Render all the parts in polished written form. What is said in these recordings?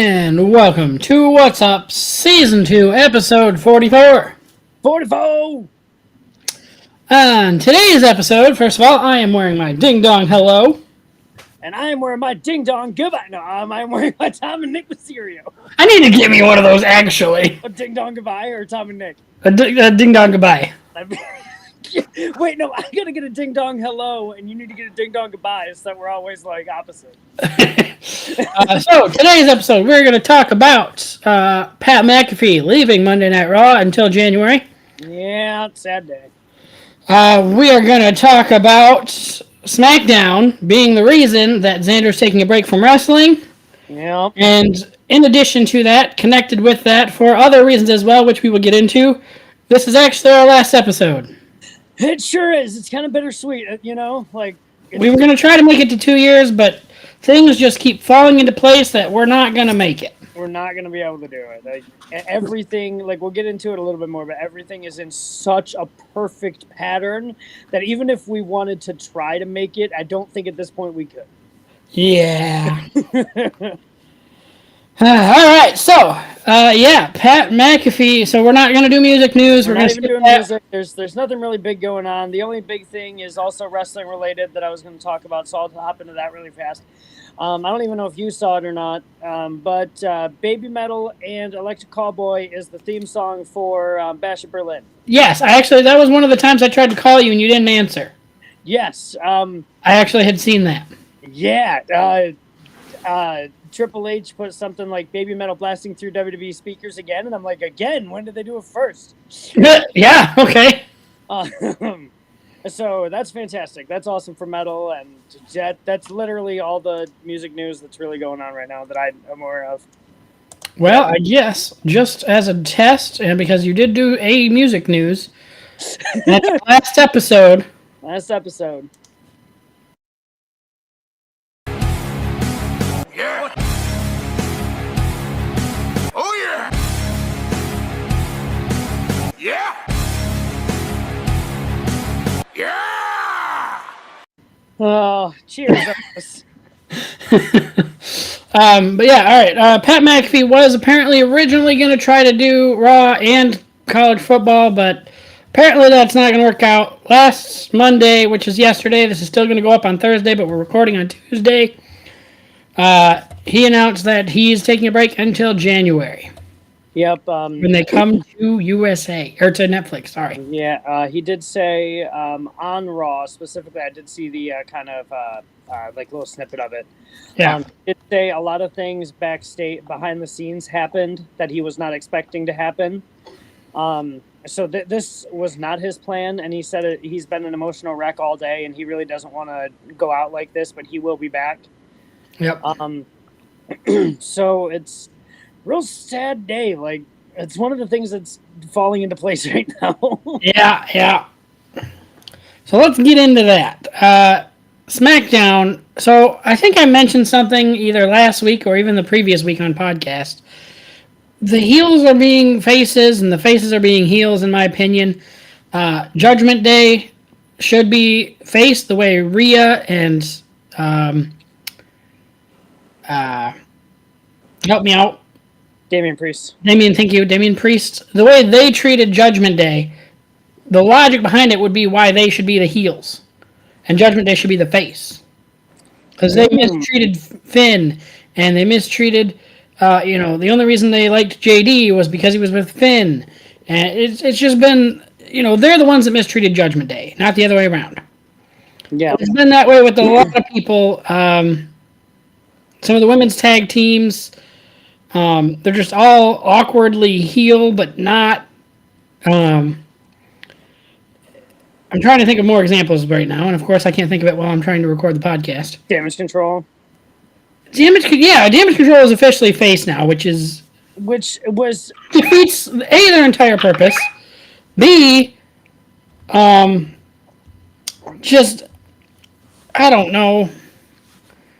And welcome to What's Up, Season 2, Episode 44. 44! On today's episode, first of all, I am wearing my Ding Dong Hello. And I am wearing my Ding Dong Goodbye. No, I'm wearing my Tom and Nick Mysterio. I need to give me one of those, actually. A Ding Dong Goodbye or Tom and Nick? A Ding Dong Goodbye. Wait, no, I gotta get a Ding Dong Hello, and you need to get a Ding Dong Goodbye, so that we're always, like, opposite. So, today's episode, we're going to talk about Pat McAfee leaving Monday Night Raw until January. Yeah, sad day. We are going to talk about SmackDown being the reason that Xander's taking a break from wrestling. Yeah. And in addition to that, connected with that, for other reasons as well, which we will get into, this is actually our last episode. It sure is. It's kind of bittersweet, you know? Like, we were going to try to make it to 2 years, but things just keep falling into place that we're not going to make it. We're not going to be able to do it. Like, everything, like, we'll get into it a little bit more, but everything is in such a perfect pattern that even if we wanted to try to make it, I don't think at this point we could. Yeah. All right, so, Pat McAfee. So we're not going to do music news. We're not even doing music. There's nothing really big going on. The only big thing is also wrestling related that I was going to talk about, so I'll hop into that really fast. I don't even know if you saw it or not, but Baby Metal and Electric Callboy is the theme song for Bash at Berlin. Yes, that was one of the times I tried to call you and you didn't answer. Yes. I actually had seen that. Yeah. Triple H put something like Baby Metal blasting through WWE speakers again, and I'm like, again? When did they do it first? Yeah, okay. So that's fantastic. That's awesome for metal, and that's literally all the music news that's really going on right now that I'm aware of. Well, I guess just as a test, and because you did do a music news, that's last episode. Last episode. Yeah. Oh yeah. Yeah. Yeah. Oh, cheers. But yeah, all right. Pat McAfee was apparently originally going to try to do Raw and college football, but apparently that's not going to work out. Last Monday, which is yesterday, this is still going to go up on Thursday, but we're recording on Tuesday. He announced that he's taking a break until January. Yep. When they come to USA, or to Netflix, sorry. Yeah, he did say on Raw, specifically, I did see the kind of like little snippet of it. Yeah. It did say a lot of things backstage, behind the scenes happened that he was not expecting to happen. So this was not his plan, and he said he's been an emotional wreck all day, and he really doesn't want to go out like this, but he will be back. Yep. So it's real sad day. Like, it's one of the things that's falling into place right now. Yeah. So let's get into that. SmackDown. So I think I mentioned something either last week or even the previous week on podcast. The heels are being faces and the faces are being heels, in my opinion. Judgment Day should be face the way Rhea and help me out. Damian Priest. Thank you. Damian Priest. The way they treated Judgment Day, the logic behind it would be why they should be the heels. And Judgment Day should be the face. Because they mistreated Finn, and they mistreated, the only reason they liked JD was because he was with Finn. And it's just been, they're the ones that mistreated Judgment Day, not the other way around. Yeah. It's been that way with a lot of people. Some of the women's tag teams, they're just all awkwardly heel, but not. I'm trying to think of more examples right now, and of course I can't think of it while I'm trying to record the podcast. Damage Control. Damage Control is officially face now, which was defeats A, their entire purpose, B, just I don't know.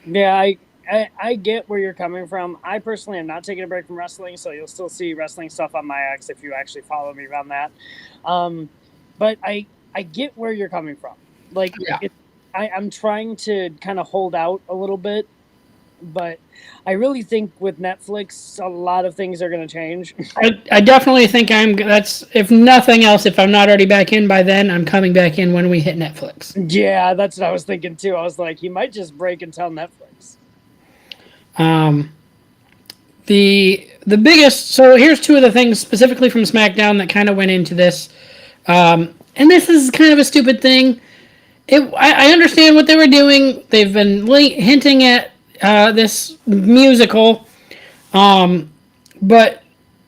Yeah, I get where you're coming from. I personally am not taking a break from wrestling, so you'll still see wrestling stuff on my X if you actually follow me around that. But I get where you're coming from. Like, yeah. I'm trying to kind of hold out a little bit But I really think with Netflix, a lot of things are going to change. I definitely think that's, if nothing else, if I'm not already back in by then, I'm coming back in when we hit Netflix. Yeah, that's what I was thinking too. I was like, he might just break and tell Netflix. The biggest, so here's two of the things specifically from SmackDown that kind of went into this. And this is kind of a stupid thing. I understand what they were doing. They've been hinting at this musical, but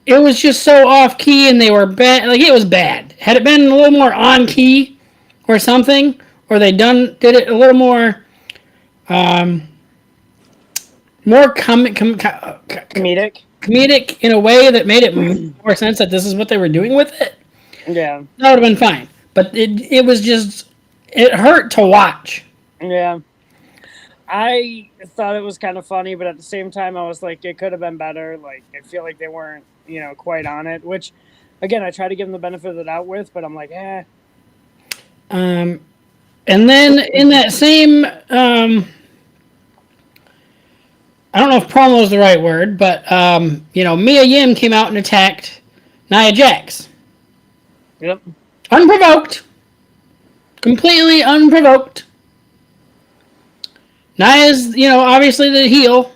it was just so off key, and they were bad. Like, it was bad. Had it been a little more on key, or something, or did it a little more, comedic in a way that made it more sense that this is what they were doing with it. Yeah, that would have been fine. But it was just, it hurt to watch. Yeah. I thought it was kind of funny, but at the same time, I was like, it could have been better. Like, I feel like they weren't, quite on it, which, again, I try to give them the benefit of the doubt with, but I'm like, eh. And then in that same, I don't know if promo is the right word, but, Mia Yim came out and attacked Nia Jax. Yep. Unprovoked. Completely unprovoked. Nia's, obviously the heel.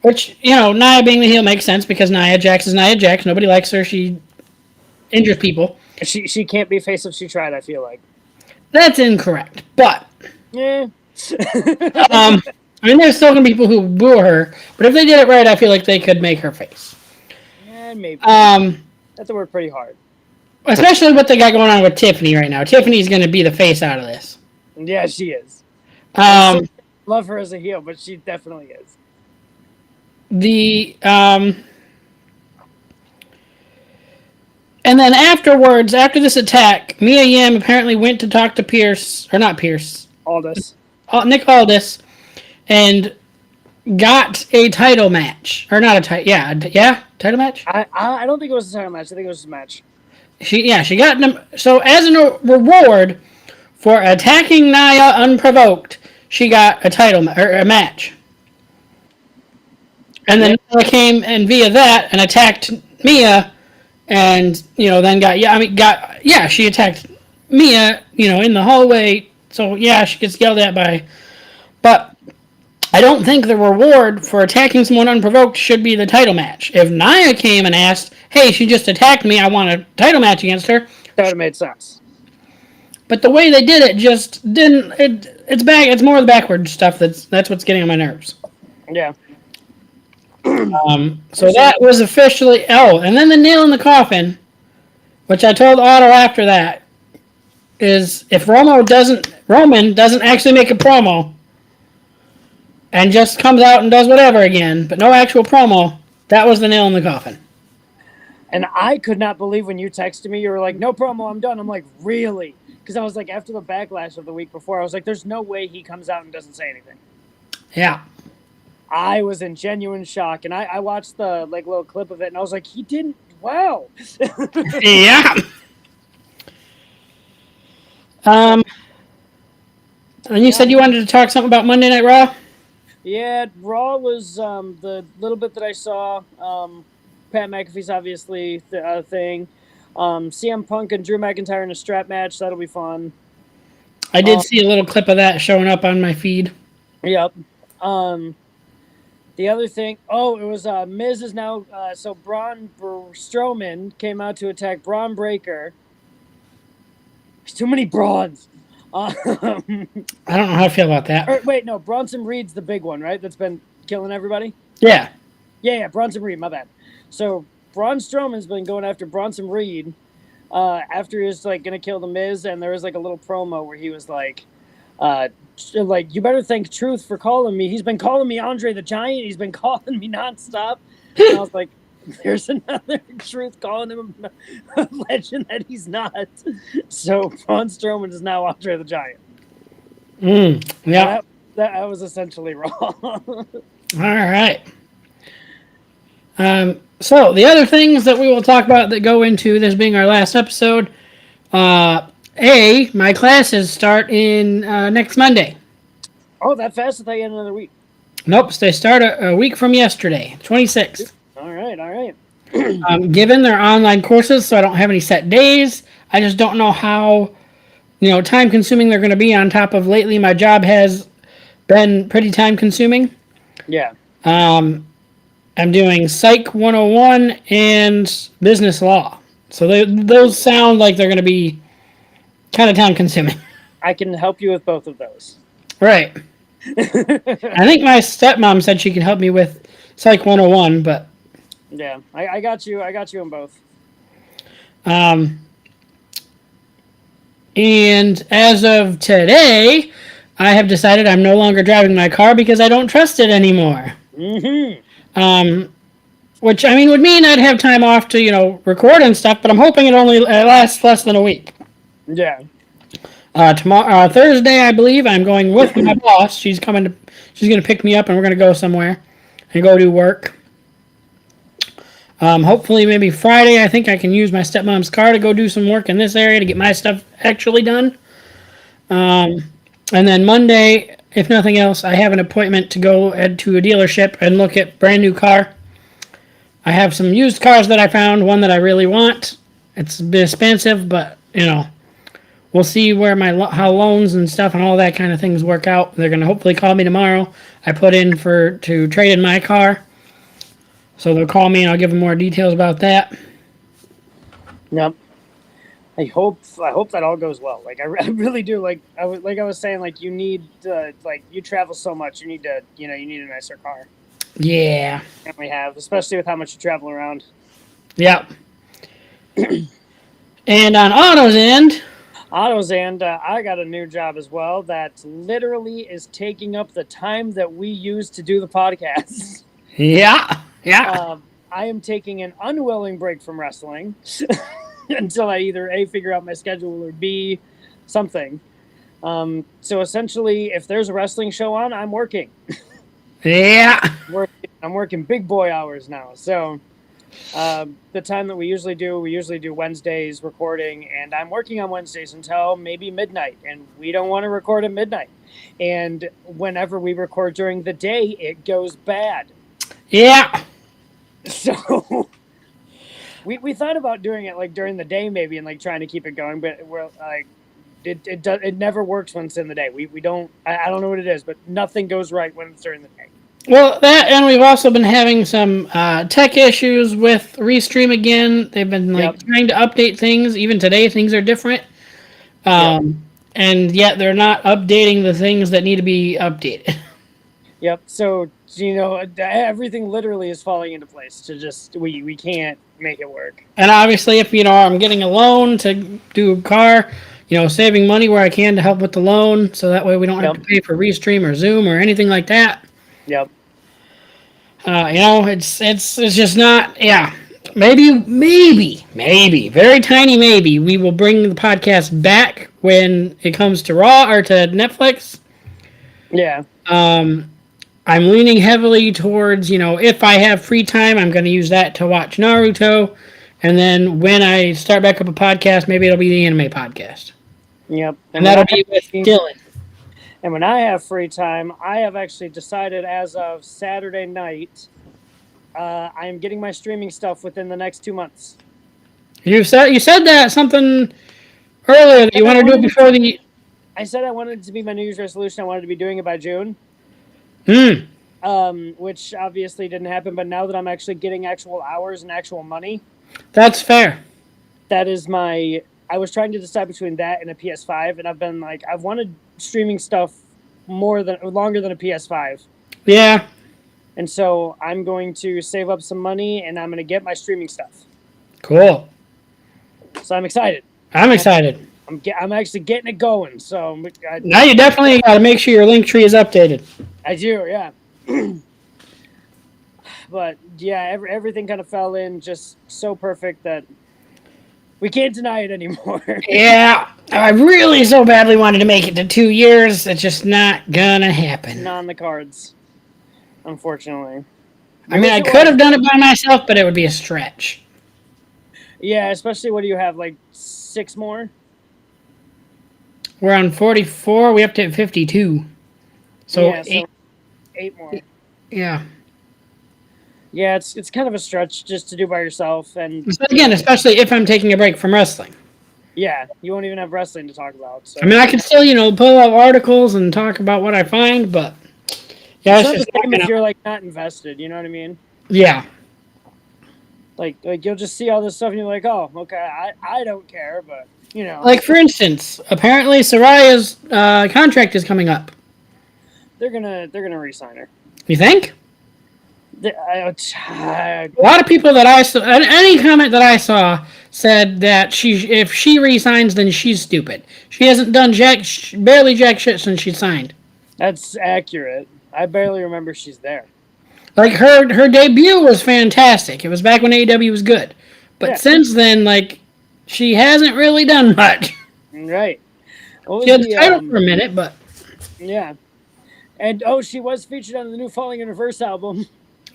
Which, Nia being the heel makes sense because Nia Jax is Nia Jax. Nobody likes her. She injures people. She can't be face if she tried, I feel like. That's incorrect. But, yeah. there's still going to be people who boo her. But if they did it right, I feel like they could make her face. Yeah, maybe. Have to work pretty hard. Especially what they got going on with Tiffany right now. Tiffany's going to be the face out of this. Yeah, she is. Love her as a heel, but she definitely is. And then afterwards, after this attack, Mia Yim apparently went to talk to Aldis. Nick Aldis, and got a title match. Or not a title, title match? I don't think it was a title match. I think it was a match. She got them. So as a reward for attacking Nia unprovoked, she got a title or a match. And then Nia came and via that and attacked Mia, and then she attacked Mia, in the hallway. So she gets yelled at by. But I don't think the reward for attacking someone unprovoked should be the title match. If Nia came and asked, "Hey, she just attacked me. I want a title match against her," that would have made sense. But the way they did it just didn't. It's back. It's more of the backward stuff. That's what's getting on my nerves. Yeah. So that was officially. Oh, and then the nail in the coffin, which I told Otto after that, is if Roman doesn't actually make a promo, and just comes out and does whatever again, but no actual promo, that was the nail in the coffin. And I could not believe when you texted me, you were like, "No promo, I'm done." I'm like, really? Because I was like, after the backlash of the week before, I was like, there's no way he comes out and doesn't say anything. Yeah. I was in genuine shock, and I watched the little clip of it, and I was like, he didn't. Wow. Yeah. And you said you wanted to talk something about Monday Night Raw? Yeah, Raw was the little bit that I saw. Pat McAfee's obviously the thing. CM Punk and Drew McIntyre in a strap match. That'll be fun. I did see a little clip of that showing up on my feed. Yep. The other thing, it was Miz is now, so Braun Strowman came out to attack Braun Breaker. There's too many Brauns. I don't know how I feel about that. Wait, no, Bronson Reed's the big one, right? That's been killing everybody? Yeah. Yeah, Bronson Reed, my bad. So Braun Strowman's been going after Bronson Reed after he was going to kill the Miz, and there was a little promo where he was like, you better thank Truth for calling me. He's been calling me Andre the Giant. He's been calling me nonstop. And I was like, there's another Truth calling him a legend that he's not. So Braun Strowman is now Andre the Giant. Yeah. That was essentially wrong. All right. So the other things that we will talk about that go into this being our last episode, my classes start in next Monday. Oh, that fast? I thought you had another week. Nope, they start a week from yesterday, 26th. All right, all right. Given their online courses, so I don't have any set days. I just don't know how, time consuming they're going to be. On top of lately, my job has been pretty time consuming. Yeah. I'm doing Psych 101 and Business Law. So those sound like they're going to be kind of time consuming. I can help you with both of those. Right. I think my stepmom said she can help me with Psych 101, but Yeah, I got you. I got you in both. And as of today, I have decided I'm no longer driving my car because I don't trust it anymore. Which, I mean, would mean I'd have time off to, record and stuff, but I'm hoping it only lasts less than a week. Yeah. Tomorrow, Thursday, I believe, I'm going with my boss. She's going to pick me up and we're going to go somewhere and go do work. Hopefully, maybe Friday, I think I can use my stepmom's car to go do some work in this area to get my stuff actually done. And then Monday, if nothing else, I have an appointment to go to a dealership and look at brand new car. I have some used cars that I found, one that I really want. It's a bit expensive, but, we'll see where how loans and stuff and all that kind of things work out. They're going to hopefully call me tomorrow. I put in to trade in my car. So they'll call me and I'll give them more details about that. Yep. I hope that all goes well. Like I really do. Like I was saying, like you need you travel so much. You need you need a nicer car. Yeah. And we have, especially with how much you travel around. Yep. And on Otto's end, I got a new job as well that literally is taking up the time that we use to do the podcast. Yeah. I am taking an unwilling break from wrestling until I either A, figure out my schedule, or B, something. So essentially, if there's a wrestling show on, I'm working. Yeah. I'm working big boy hours now. So the time that we usually do Wednesdays recording, and I'm working on Wednesdays until maybe midnight, and we don't want to record at midnight. And whenever we record during the day, it goes bad. Yeah. So we thought about doing it like during the day maybe, and like trying to keep it going, but we're like it never works when it's in the day. We don't I don't know what it is, but nothing goes right when it's during the day. Well, that, and we've also been having some tech issues with Restream again. They've been trying to update things. Even today, things are different. And yet they're not updating the things that need to be updated. Yep. So, everything literally is falling into place to just, we can't make it work. And obviously, if, I'm getting a loan to do a car, saving money where I can to help with the loan, so that way we don't have to pay for Restream or Zoom or anything like that. Yep. It's just not, maybe, very tiny maybe, we will bring the podcast back when it comes to Raw or to Netflix. Yeah. I'm leaning heavily towards, if I have free time, I'm going to use that to watch Naruto. And then when I start back up a podcast, maybe it'll be the anime podcast. Yep. And that'll be with Dylan. And when I have free time, I have actually decided as of Saturday night, I am getting my streaming stuff within the next 2 months. You said that something earlier that you want to do it before the... I said I wanted it to be my New Year's resolution. I wanted to be doing it by June. Which obviously didn't happen, but now that I'm actually getting actual hours and actual money, that's fair. That is I was trying to decide between that and a PS5, and I've been like, I've wanted streaming stuff longer than a PS5. Yeah. And so I'm going to save up some money, and I'm going to get my streaming stuff. Cool. So I'm excited. I'm excited. I'm actually getting it going. So now you definitely got to make sure your link tree is updated. I do, yeah. But yeah, everything kind of fell in just so perfect that we can't deny it anymore. Yeah, I really so badly wanted to make it to 2 years. It's just not gonna happen. Not on the cards, unfortunately. I mean, I could have done it by myself, but it would be a stretch. Yeah, especially what do you have, like 6 more? We're on 44. We have to hit 52. So, yeah, 8 more. Yeah. Yeah, it's kind of a stretch just to do by yourself, and So again, especially if I'm taking a break from wrestling. yeah, you won't even have wrestling to talk about. So I mean, I can still, pull up articles and talk about what I find, but yeah, it's it's not the just not same if gonna. you're like not invested. You know what I mean? Yeah. Like you'll just see all this stuff and you're like, oh, okay, I don't care, but Like for instance, apparently Soraya's contract is coming up. they're gonna re-sign her. You think? I, A lot of people that I saw, any comment that I saw said that if she resigns, then she's stupid. She hasn't done barely jack shit since she signed. that's accurate. I barely remember she's there. Like her debut was fantastic. It was back when AEW was good, but Yeah. since then, like, she hasn't really done much. Right. What She was had the title for a minute, but yeah. And she was featured on the new Falling in Reverse album.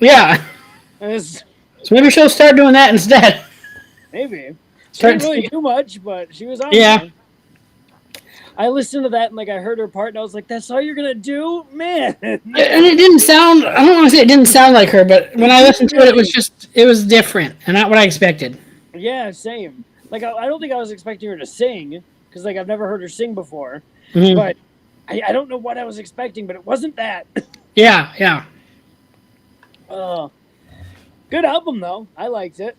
yeah. It's, So maybe she'll start doing that instead. maybe. She Start didn't really do much, but she was on Yeah. there. I listened to that and like I heard her part and I was like, that's all you're gonna do? Man. And it didn't sound. I don't want to say it didn't sound like her, but when I listened to it, it was different and not what I expected. Yeah, same. Like I don't think I was expecting her to sing, because like I've never heard her sing before. Mhm. But I don't know what I was expecting, but it wasn't that. Yeah, yeah. Good album though. I liked it.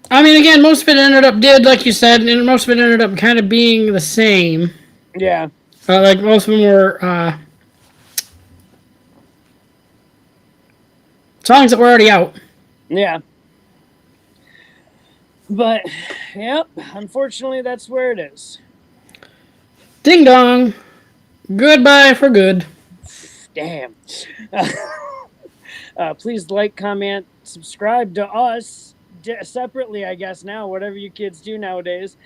I mean, again, most of it like you said, and most of it ended up kind of being the same. Yeah. Like most of them were songs that were already out. Yeah. But yep, unfortunately that's where it is. Ding dong. Goodbye for good. Damn. Please like, comment, subscribe to us separately, I guess, now, whatever you kids do nowadays.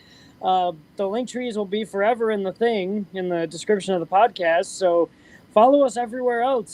The link trees will be forever in the description of the podcast. So follow us everywhere else.